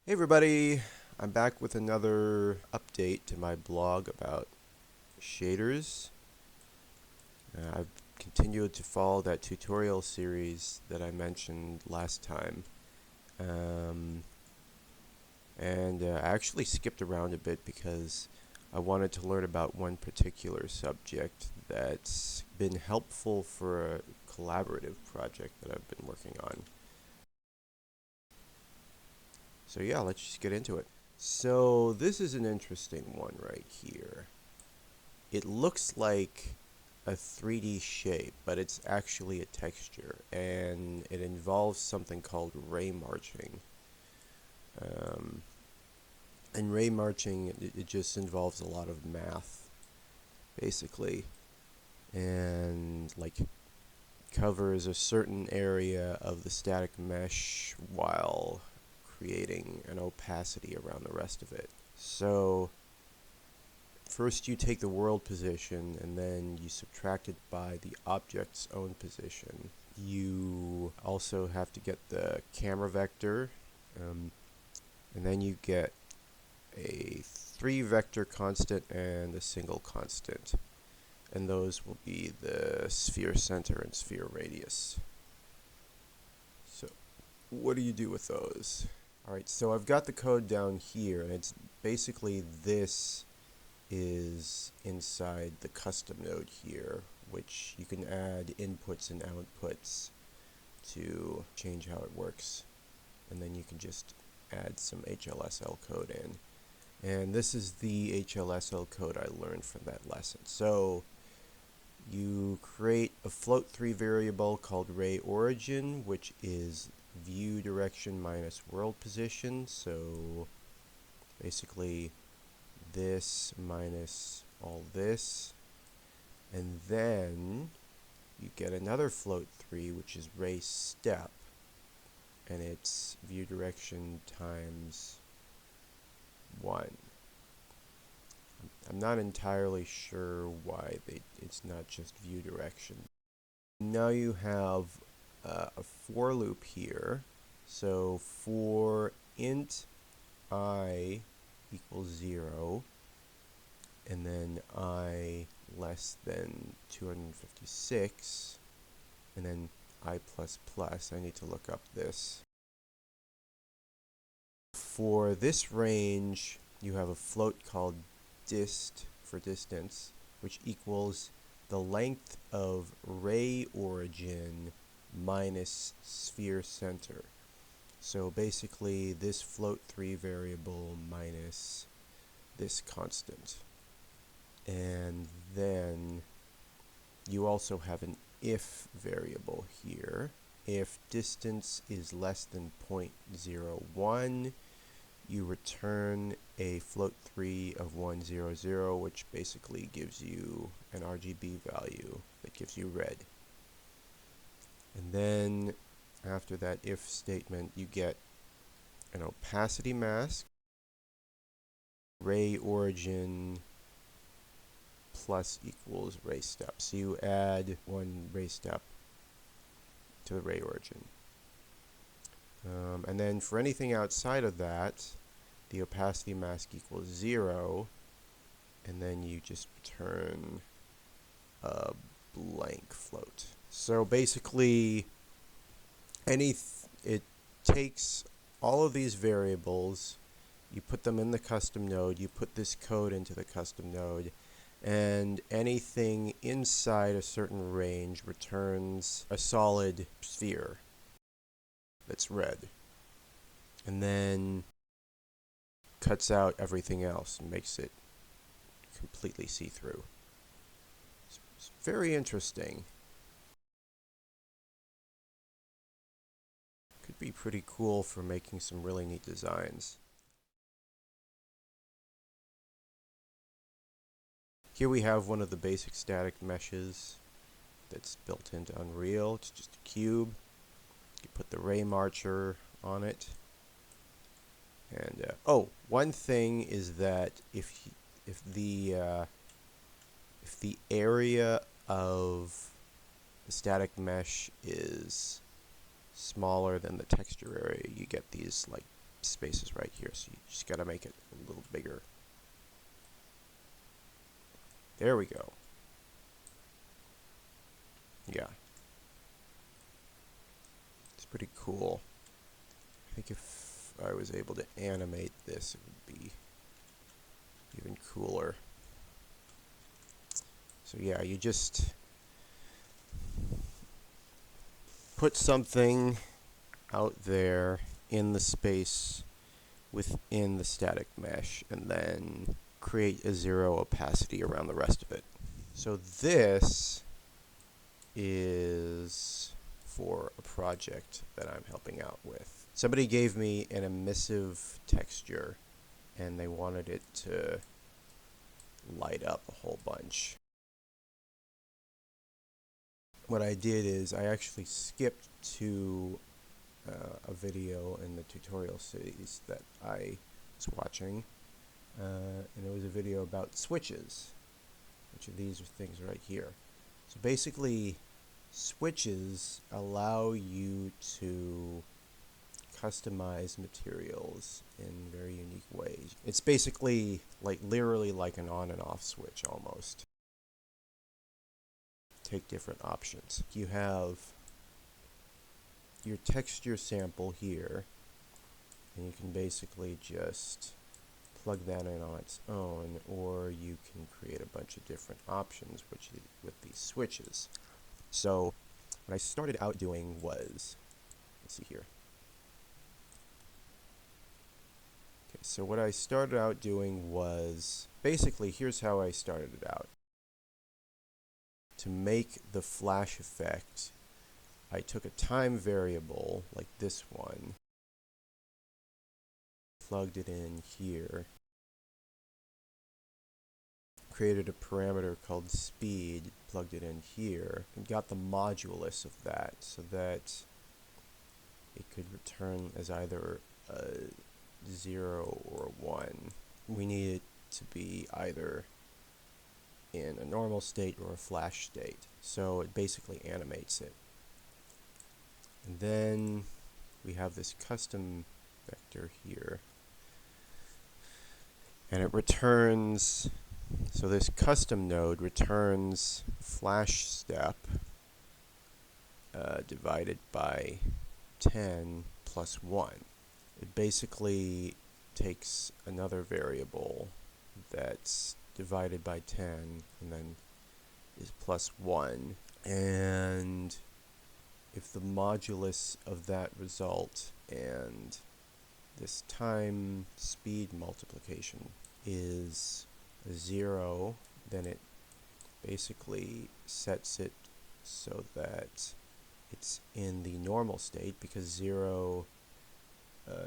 Hey everybody, I'm back with another update to my blog about shaders. I've continued to follow that tutorial series that I mentioned last time. Um, I actually skipped around a bit because I wanted to learn about one particular subject that's been helpful for a collaborative project that I've been working on. So yeah, let's just get into it. So this is an interesting one right here. It looks like a 3D shape, but it's actually a texture, and it involves something called Raymarching. Um, and Raymarching, it just involves a lot of math, basically, and like covers a certain area of the static mesh while creating an opacity around the rest of it. So first you take the world position and then you subtract it by the object's own position. You also have to get the camera vector, um, and then you get a 3 vector constant and a single constant. And those will be the sphere center and sphere radius. So what do you do with those? Alright, so I've got the code down here, and it's basically this is inside the custom node here, which you can add inputs and outputs to change how it works. And then you can just add some HLSL code in. And this is the HLSL code I learned from that lesson. So you create a float 3 variable called ray origin, which is view direction minus world position. So basically this minus all this, and then you get another float 3, which is ray step, and it's view direction times 1. I'm not entirely sure why it's not just view direction. Now you have a for loop here. So for int I equals 0, and then I less than 256, and then I plus plus, I need to look up this. For this range, you have a float called dist for distance, which equals the length of ray origin minus sphere center. So basically this float 3 variable minus this constant. And then you also have an if variable here. If distance is less than 0.01, you return a float 3 of 100, which basically gives you an RGB value that gives you red. And then after that if statement, you get an opacity mask, ray origin plus equals ray step. So you add 1 ray step to the ray origin. And then for anything outside of that, the opacity mask equals 0, and then you just return a blank float. So basically, it takes all of these variables, you put them in the custom node, you put this code into the custom node, and anything inside a certain range returns a solid sphere that's red, and then cuts out everything else and makes it completely see-through. It's very interesting. Could be pretty cool for making some really neat designs. Here we have one of the basic static meshes that's built into Unreal. It's just a cube. You put the Raymarcher on it. And oh, one thing is that if the area of the static mesh is smaller than the texture area, you get these like spaces right here, so you just got to make it a little bigger. There we go. Yeah. It's pretty cool. I think if I was able to animate this, it would be even cooler. So yeah, you just put something out there in the space within the static mesh and then create a zero opacity around the rest of it. So this is for a project that I'm helping out with. Somebody gave me an emissive texture and they wanted it to light up a whole bunch. What I did is I actually skipped to a video in the tutorial series that I was watching, and it was a video about switches, which are these things right here. So basically, switches allow you to customize materials in very unique ways. It's basically literally like an on and off switch almost. Take different options. You have your texture sample here, and you can basically just plug that in on its own, or you can create a bunch of different options with these switches. So what I started out doing was, let's see here. Okay, so what I started out doing was, basically here's how I started it out. To make the flash effect, I took a time variable like this one, plugged it in here, created a parameter called speed, plugged it in here, and got the modulus of that so that it could return as either a 0 or a 1. We need it to be either in a normal state or a flash state, so it basically animates it. And then we have this custom vector here, and it returns, so this custom node returns flash step divided by 10 plus 1. It basically takes another variable that's divided by 10 and then is plus 1, and if the modulus of that result and this time speed multiplication is 0, then it basically sets it so that it's in the normal state, because 0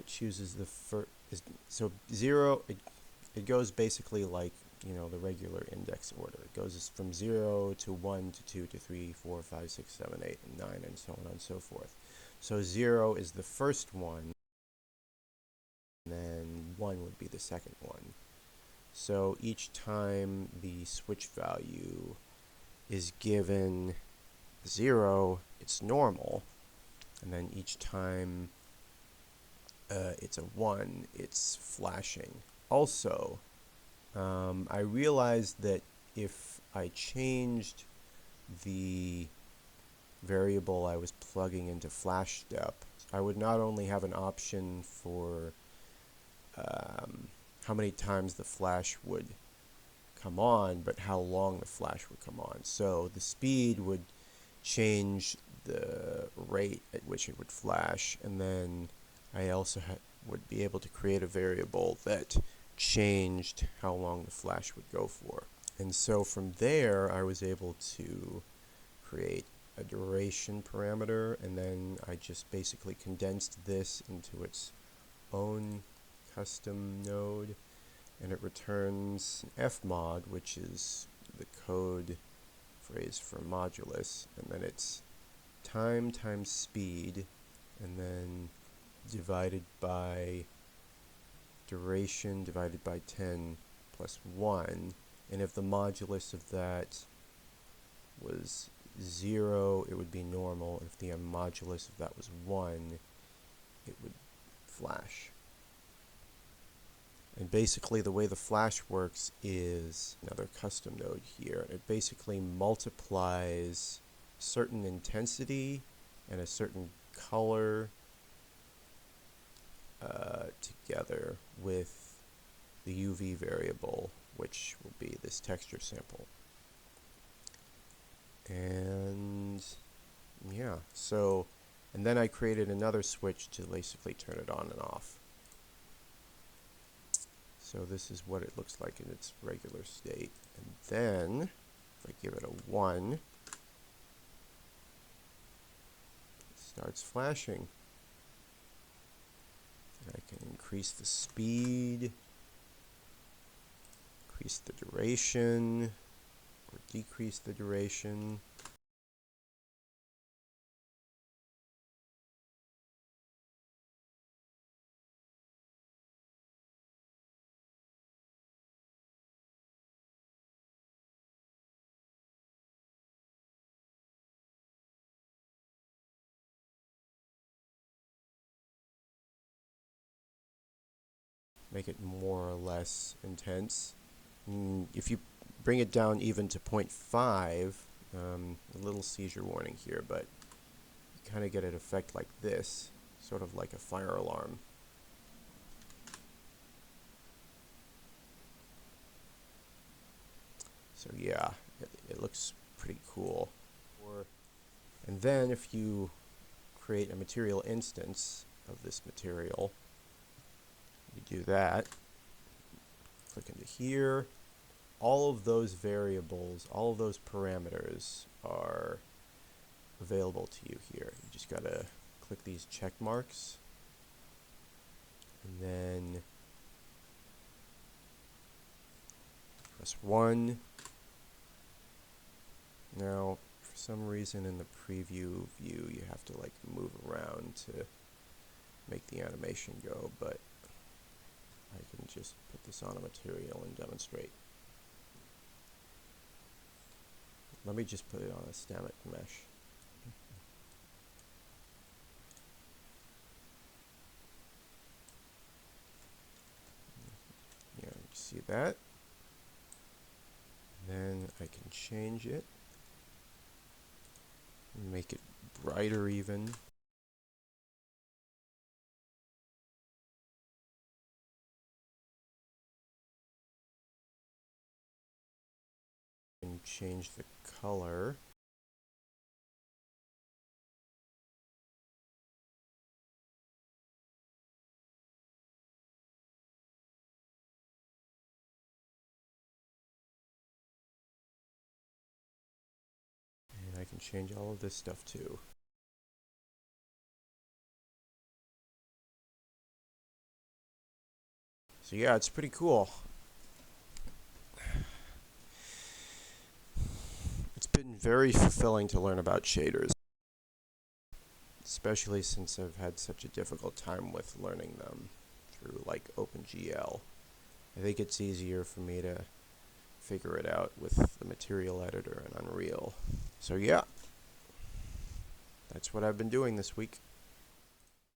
chooses the first. So 0, it goes basically like, you know, the regular index order. It goes from 0 to 1 to 2 to 3, 4, 5, 6, 7, 8, and 9, and so on and so forth. So 0 is the first one, and then 1 would be the second one. So each time the switch value is given 0, it's normal, and then each time it's a 1, it's flashing. Also, I realized that if I changed the variable I was plugging into flash step, I would not only have an option for how many times the flash would come on, but how long the flash would come on. So the speed would change the rate at which it would flash, and then I also would be able to create a variable that changed how long the flash would go for. And so from there, I was able to create a duration parameter, and then I just basically condensed this into its own custom node, and it returns fmod, which is the code phrase for modulus, and then it's time times speed, and then divided by duration divided by 10 plus 1, and if the modulus of that was 0, it would be normal. If the modulus of that was 1, it would flash. And basically the way the flash works is another custom node here. It basically multiplies certain intensity and a certain color together with the UV variable, which will be this texture sample. And yeah, and then I created another switch to basically turn it on and off. So this is what it looks like in its regular state. And then, if I give it a 1, it starts flashing. And I can increase the speed, increase the duration, or decrease the duration. Make it more or less intense. If you bring it down even to 0.5, a little seizure warning here, but you kind of get an effect like this, sort of like a fire alarm. So yeah, it looks pretty cool. And then if you create a material instance of this material, you do that, click into here, all of those variables, all of those parameters are available to you here. You just gotta click these check marks, and then press 1. Now, for some reason in the preview view, you have to like move around to make the animation go, but I can just put this on a material and demonstrate. Let me just put it on a stammic mesh. Yeah, you see that? Then I can change it, make it brighter even. And change the color. And I can change all of this stuff too. So yeah, it's pretty cool. It's been very fulfilling to learn about shaders, especially since I've had such a difficult time with learning them through like OpenGL. I think it's easier for me to figure it out with the material editor and Unreal. So yeah, that's what I've been doing this week.